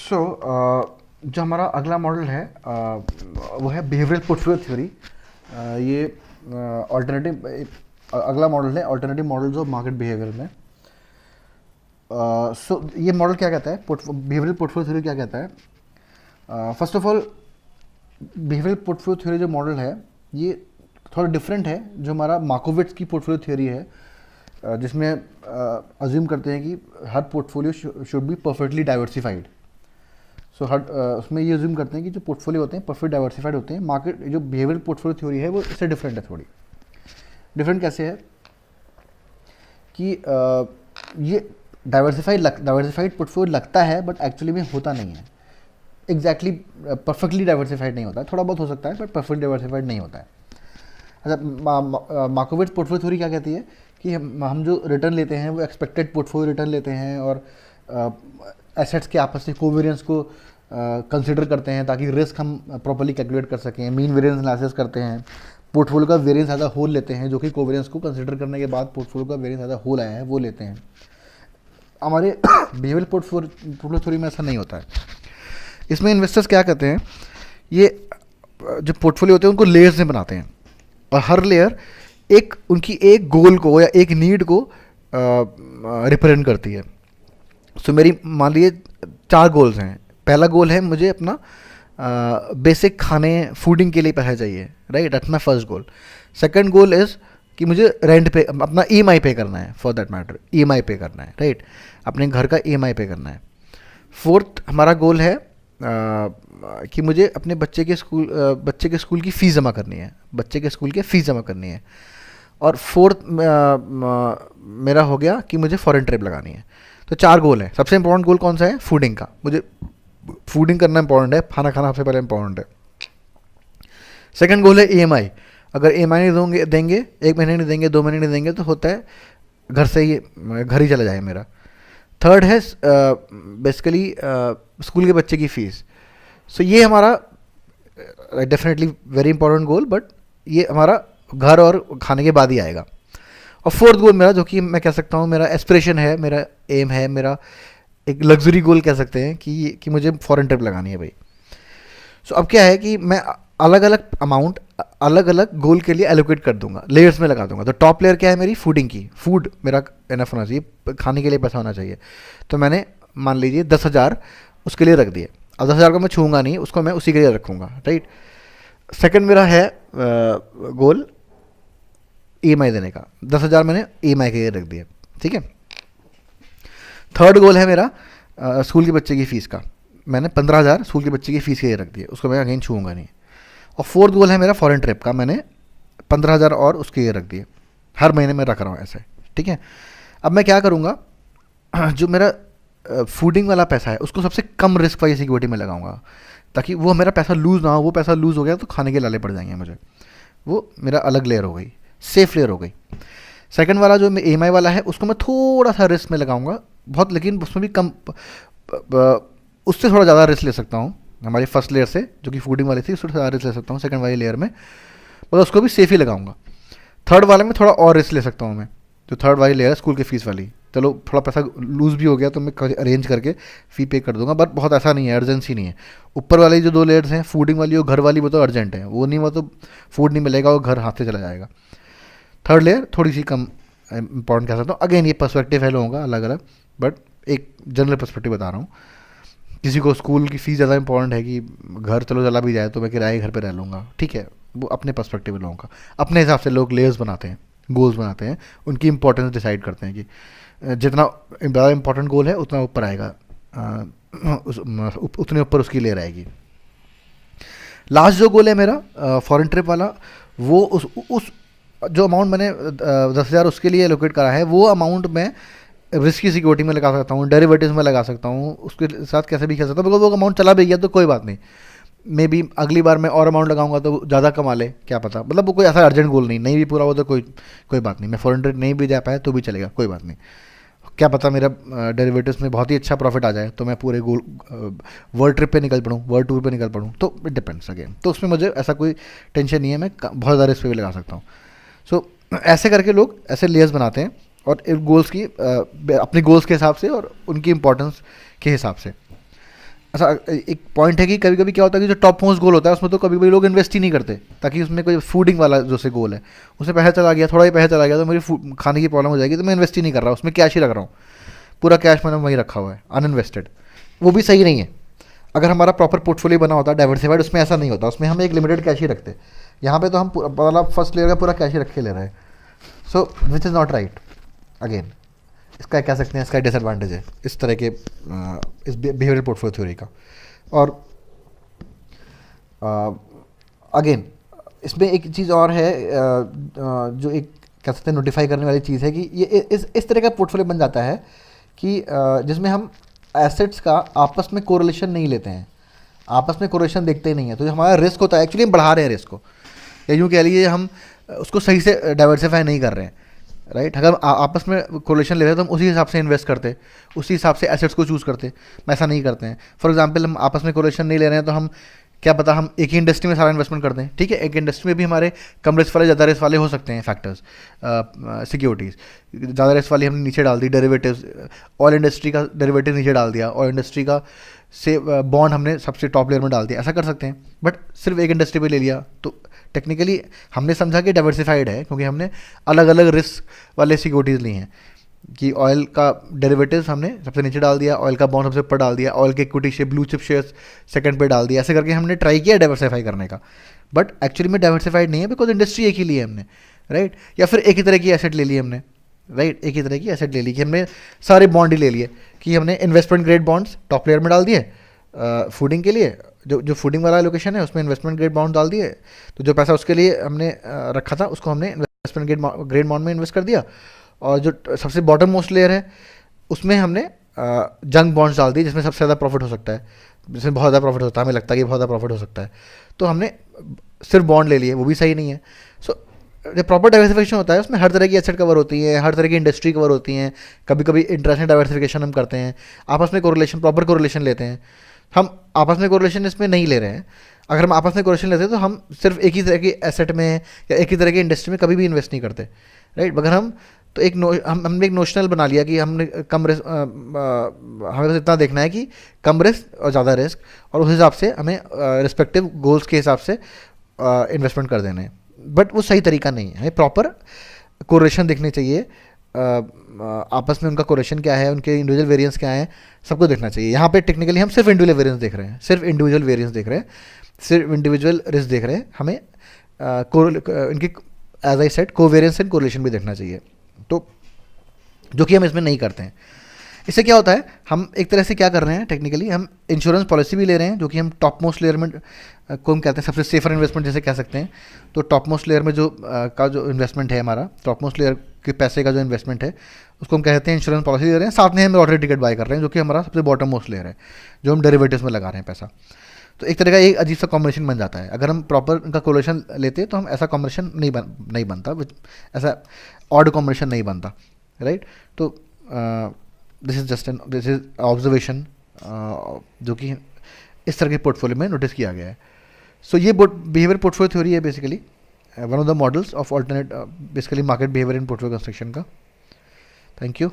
सो जो हमारा अगला मॉडल है वो है बिहेवियरल पोर्टफोलियो थ्योरी। ये ऑल्टरनेटिव अगला मॉडल है alternative models of market behaviour में। सो ये मॉडल क्या कहता है, बिहेवियरल पोर्टफोलियो थ्योरी क्या कहता है? First of all, behavioural portfolio theory जो मॉडल है ये थोड़ा डिफरेंट है जो हमारा मार्कोविट्स की पोर्टफोलियो थ्योरी है, जिसमें अज्यूम करते हैं कि हर portfolio should be perfectly diversified. So हर उसमें ये अज्यूम करते हैं कि जो पोर्टफोलियो होते हैं परफेक्ट डाइवर्सिफाइड होते हैं। मार्केट जो बिहेवियरल पोर्टफोलियो थ्योरी है वो इससे डिफरेंट है। थोड़ी डिफरेंट कैसे है कि ये डाइवर्सिफाइड पोर्टफोलियो लगता है बट एक्चुअली में होता नहीं है। एग्जैक्टली परफेक्टली डाइवर्सिफाइड नहीं होता है, थोड़ा बहुत हो सकता है बट परफेक्ट डाइवर्सिफाइड नहीं होता है। अच्छा, मार्कोविट्स पोर्टफोलियो थ्योरी क्या कहती है कि हम जो रिटर्न लेते हैं वो एक्सपेक्टेड पोर्टफोलियो रिटर्न लेते हैं और एसेट्स के आपस में कोवेरियंस को कंसिडर करते हैं ताकि रिस्क हम प्रॉपर्ली कैलकुलेट कर सकें। मीन वेरिएंस एनालिसिस करते हैं, पोर्टफोलियो का वेरिएंस एज अ होल लेते हैं, जो कि कोवेरियंस को कंसिडर करने के बाद पोर्टफोलियो का वेरिएंस एज अ होल आया है वो लेते हैं। हमारे बिहेवियरल पोर्टफोलियो थ्योरी में ऐसा नहीं होता है। इसमें इन्वेस्टर्स क्या करते हैं, ये जो पोर्टफोलियो होते हैं उनको लेयर्स में बनाते हैं और हर लेयर उनकी एक गोल को या एक नीड को रिप्रेजेंट करती है। सो मेरी मान लीजिए 4 गोल्स हैं। पहला गोल है मुझे अपना बेसिक खाने फूडिंग के लिए पैसा चाहिए, right, that's my first goal. Second goal is कि मुझे रेंट पे अपना ईएमआई पे करना है, फॉर दैट मैटर ईएमआई पे करना है, राइट, अपने घर का ईएमआई पे करना है। फोर्थ हमारा गोल है कि मुझे अपने बच्चे के स्कूल की फ़ीस जमा करनी है, बच्चे के स्कूल की फ़ीस जमा करनी है। और फोर्थ मेरा हो गया कि मुझे फॉरेन ट्रिप लगानी है। तो 4 गोल है। सबसे इंपॉर्टेंट गोल कौन सा है? फूडिंग का। मुझे फूडिंग करना इंपॉर्टेंट है, खाना खाना सबसे पहले इंपॉर्टेंट है। सेकंड गोल है ईएमआई। अगर ईएमआई नहीं देंगे 1 महीने नहीं देंगे, 2 महीने नहीं देंगे तो होता है घर ही चला जाए मेरा। थर्ड है बेसिकली स्कूल के बच्चे की फ़ीस। सो ये हमारा definitely very important goal, but ये हमारा घर और खाने के बाद ही आएगा। और फोर्थ गोल मेरा, जो कि मैं कह सकता हूँ मेरा एस्पिरेशन है, मेरा एम है, मेरा एक लग्जरी गोल कह सकते हैं कि मुझे फॉरेन ट्रिप लगानी है भाई। सो अब क्या है कि मैं अलग अलग अमाउंट अलग अलग गोल के लिए एलोकेट कर दूंगा, लेयर्स में लगा दूंगा। तो टॉप लेयर क्या है मेरी? फूडिंग की। फूड मेरा इनफ होना चाहिए, खाने के लिए पैसा होना चाहिए। तो मैंने मान लीजिए 10,000 उसके लिए रख दिए। अब 10,000 को मैं छूँगा नहीं, उसको मैं उसी के लिए रखूँगा, राइट। सेकंड मेरा है गोल ईएमआई देने का। 10,000 मैंने ईएमआई के लिए रख दिया, ठीक है। थर्ड गोल है मेरा स्कूल के बच्चे की फ़ीस का। मैंने 15,000 स्कूल के बच्चे की फ़ीस के लिए रख दिए, उसको मैं अगेन छूँगा नहीं। और फोर्थ गोल है मेरा फॉरेन ट्रिप का। मैंने 15,000 और उसके लिए रख दिए। हर महीने में रख रहा हूँ ऐसे, ठीक है। अब मैं क्या करूँगा, जो मेरा फूडिंग वाला पैसा है उसको सबसे कम रिस्क वाली सिक्योरिटी में लगाऊंगा, ताकि वो मेरा पैसा लूज़ ना हो। वो पैसा लूज़ हो गया तो खाने के लाले पड़ जाएंगे मुझे। वो मेरा अलग लेयर हो गई, सेफ लेयर हो गई। सेकंड वाला जो ईएमआई वाला है उसको मैं थोड़ा सा रिस्क में लगाऊंगा, बहुत, लेकिन उसमें भी कम, उससे थोड़ा ज़्यादा रिस्क ले सकता हूँ हमारी फर्स्ट लेयर से, जो कि फूडिंग वाली थी, उससे थोड़ा ज़्यादा रिस्क ले सकता हूँ सेकंड वाली लेयर में, मगर उसको भी सेफ ही लगाऊंगा। थर्ड वाले में थोड़ा और रिस्क ले सकता हूँ मैं, जो थर्ड वाली लेयर है स्कूल की फ़ीस वाली। चलो थोड़ा पैसा लूज़ भी हो गया तो मैं अरेंज करके फ़ी पे कर दूंगा, बट बहुत ऐसा नहीं है, अर्जेंसी नहीं है। ऊपर वाली जो 2 लेयर्स हैं, फूडिंग वाली और घर वाली, वो तो अर्जेंट है, वो नहीं, वो तो फूड नहीं मिलेगा और घर हाथ से चला जाएगा। थर्ड लेयर थोड़ी सी कम इंपॉर्टेंट कह सकता हूँ। अगेन ये पर्सपेक्टिव है लोगों का अलग अलग, बट एक जनरल पर्सपेक्टिव बता रहा हूँ। किसी को स्कूल की फ़ीस ज़्यादा इंपॉर्टेंट है कि घर चलो चला भी जाए तो मैं किराए घर पे रह लूँगा, ठीक है। वो अपने पर्सपेक्टिव है लोगों का, अपने हिसाब से लोग लेयर्स बनाते हैं, गोल्स बनाते हैं, उनकी इंपॉर्टेंस डिसाइड करते हैं कि जितना ज़्यादा इंपॉर्टेंट गोल है उतना ऊपर आएगा, उतने ऊपर उसकी लेयर आएगी। लास्ट जो गोल है मेरा फॉरेन ट्रिप वाला, वो उस जो अमाउंट मैंने 10,000 उसके लिए एलोकेट करा है, वो अमाउंट मैं रिस्क की सिक्योरिटी में लगा सकता हूँ, डेरिवेटिव्स में लगा सकता हूँ, उसके साथ कैसे भी खेल सकता हूँ, बिकॉज वो अमाउंट चला भी गया तो कोई बात नहीं। मे बी अगली बार मैं और अमाउंट लगाऊंगा तो ज़्यादा कमा ले, क्या पता। मतलब वो कोई ऐसा अर्जेंट गोल नहीं भी पूरा हो तो कोई बात नहीं। मैं फॉरेन ट्रिप नहीं भी जा पाया तो भी चलेगा, कोई बात नहीं। क्या पता मेरा डेरिवेटिव्स में बहुत ही अच्छा प्रॉफिट आ जाए तो मैं पूरे गोल वर्ल्ड ट्रिप पे निकल पड़ूँ, वर्ल्ड टूर पे निकल पड़ूँ, तो इट डिपेंड्स अगेन। तो उसमें मुझे ऐसा कोई टेंशन नहीं है, मैं बहुत ज़्यादा रिस्क पे भी लगा सकता हूँ। सो ऐसे करके लोग ऐसे लेयर्स बनाते हैं और गोल्स की अपने गोल्स के हिसाब से और उनकी इंपॉर्टेंस के हिसाब से। अच्छा, एक पॉइंट है कि कभी कभी क्या होता है कि जो टॉप मोस्ट गोल होता है उसमें तो कभी कभी लोग इन्वेस्ट ही नहीं करते, ताकि उसमें कोई फूडिंग वाला जो से गोल है उसमें पैसा चला गया, थोड़ा ही पैसा चला गया तो मेरी खाने की प्रॉब्लम हो जाएगी, तो मैं इन्वेस्ट ही नहीं कर रहा, उसमें कैश ही रख रहा हूँ, पूरा कैश मैंने वहीं रखा हुआ है अनइन्वेस्टेड। वो भी सही नहीं है। अगर हमारा प्रॉपर पोर्टफोलियो बना होता है डाइवर्सिफाइड, उसमें ऐसा नहीं होता, उसमें हम एक लिमिटेड कैश ही रखते। यहाँ पे तो हम मतलब फर्स्ट लेयर का पूरा कैश ही रख के ले रहे हैं, so which is not right. Again इसका कह सकते हैं इसका डिसएडवांटेज है इस तरह के इस बिहेवियरल पोर्टफोलियो थ्योरी का। और अगेन इसमें एक चीज़ और है जो एक कह सकते हैं नोटिफाई करने वाली चीज़ है कि ये इस तरह का पोर्टफोलियो बन जाता है कि जिसमें हम एसेट्स का आपस में कोरिलेशन नहीं लेते हैं, आपस में कोरिलेशन देखते ही नहीं है, तो जो हमारा रिस्क होता है एक्चुअली हम बढ़ा रहे हैं रिस्क को, या यूँ कह लीजिए हम उसको सही से डाइवर्सिफाई नहीं कर रहे हैं, राइट। अगर हम आपस में कोरिलेशन ले रहे हैं तो हम उसी हिसाब से इन्वेस्ट करते, उसी हिसाब से एसेट्स को चूज़ करते, हम ऐसा नहीं करते हैं। फॉर एग्जांपल हम आपस में कोरिलेशन नहीं ले रहे हैं तो हम क्या पता हम एक ही इंडस्ट्री में सारा इन्वेस्टमेंट कर दें, ठीक है। एक इंडस्ट्री में भी हमारे कम रिस्क वाले ज़्यादा रिस्क वाले हो सकते हैं फैक्टर्स, सिक्योरिटीज़ ज़्यादा रिस्क वाली हमने नीचे डाल दी, डेरिवेटिव्स ऑयल इंडस्ट्री का डेरिवेटिव नीचे डाल दिया, ऑयल इंडस्ट्री का से बॉन्ड हमने सबसे टॉप लेयर में डाल दिया, ऐसा कर सकते हैं। बट सिर्फ एक इंडस्ट्री पे ले लिया तो टेक्निकली हमने समझा कि डाइवर्सिफाइड है, क्योंकि हमने अलग अलग रिस्क वाले सिक्योरिटीज़ ली हैं कि ऑयल का डेरिवेटिव्स हमने सबसे नीचे डाल दिया, ऑयल का बॉन्ड सबसे ऊपर डाल दिया, ऑयल के equity share blue chip shares second पे डाल दिया, ऐसे करके हमने ट्राई किया डाइवर्सिफाई करने का। बट एक्चुअली में डाइवर्सिफाइड नहीं है, बिकॉज इंडस्ट्री एक ही ली है हमने, राइट। या फिर एक ही तरह की एसेट ले ली हमने, राइट, एक ही तरह की एसेट ले ली कि हमने सारे बॉन्ड ही ले लिए, कि हमने investment grade bonds top layer में डाल दिए फूडिंग के लिए, जो फूडिंग वाला लोकेशन है उसमें इन्वेस्टमेंट ग्रेड बॉन्ड डाल दिए, तो जो पैसा उसके लिए हमने रखा था उसको हमने इन्वेस्टमेंट ग्रेड बॉन्ड में इन्वेस्ट कर दिया। और जो सबसे बॉटम मोस्ट लेयर है उसमें हमने जंक बॉन्ड्स डाल दिए, जिसमें सबसे ज़्यादा प्रॉफिट हो सकता है, जिसमें बहुत ज़्यादा प्रॉफिट होता है, हमें लगता है कि बहुत ज़्यादा प्रॉफिट हो सकता है, तो हमने सिर्फ बॉन्ड ले लिए, वो भी सही नहीं है। सो जो प्रॉपर डाइवर्सिफिकेशन होता है उसमें हर तरह की एसेट कवर होती है, हर तरह की इंडस्ट्री कवर होती हैं, कभी कभी इंटरनेशनल डाइवर्सिफिकेशन हम करते हैं, आपस में कोरिलेशन प्रॉपर कोरिलेशन लेते हैं। हम आपस में कोरिलेशन इसमें नहीं ले रहे हैं। अगर हम आपस में कोरिलेशन लेते हैं तो हम सिर्फ एक ही तरह की एसेट में या एक ही तरह की इंडस्ट्री में कभी भी इन्वेस्ट नहीं करते, राइट। मगर हम तो हमने एक नोशनल बना लिया कि हमने कम रिस्क, हमें बस इतना देखना है कि कम रिस्क और ज़्यादा रिस्क, और उस हिसाब से हमें रिस्पेक्टिव गोल्स के हिसाब से इन्वेस्टमेंट कर देने हैं। बट वो सही तरीका नहीं है, हमें प्रॉपर कोरिलेशन देखनी चाहिए, आपस में उनका कोरिलेशन क्या है, उनके इंडिविजुअल वेरिएंस क्या है, सबको देखना चाहिए। यहाँ पे टेक्निकली हम सिर्फ इंडिविजुअल वेरिएंस देख रहे हैं, सिर्फ इंडिविजुअल वेरिएंस देख रहे हैं, सिर्फ इंडिविजुअल रिस्क देख रहे हैं। हमें इनकी as I said covariance and correlation भी देखना चाहिए, तो जो कि हम इसमें नहीं करते हैं। इससे क्या होता है, हम एक तरह से क्या कर रहे हैं, टेक्निकली हम इंश्योरेंस पॉलिसी भी ले रहे हैं, जो कि हम टॉप मोस्ट लेयर में को हम कहते हैं सबसे सेफर इन्वेस्टमेंट जैसे कह सकते हैं। तो टॉप मोस्ट लेयर में जो इन्वेस्टमेंट है हमारा, टॉप मोस्ट लेयर के पैसे का जो इन्वेस्टमेंट है उसको हम कहते हैं इंश्योरेंस पॉलिसी दे रहे हैं, साथ में हम लॉटरी टिकट बाय कर रहे हैं, जो कि हमारा सबसे बॉटम मोस्ट लेयर है, जो हम डेरिवेटिव्स में लगा रहे हैं पैसा। तो एक तरह का एक अजीब सा कॉम्बिनेशन बन जाता है। अगर हम प्रॉपर उनका कोरिलेशन लेते तो हम ऐसा कॉम्बिनेशन नहीं बनता, ऐसा ऑड कॉम्बिनेशन नहीं बनता, राइट। तो दिस इज ऑब्जर्वेशन जो कि इस तरह के पोर्टफोलियो में नोटिस किया गया है। सो ये बिहेवियर पोर्टफोलियो थ्योरी है basically one of the models of alternate basically market behaviour in portfolio construction का। Thank you.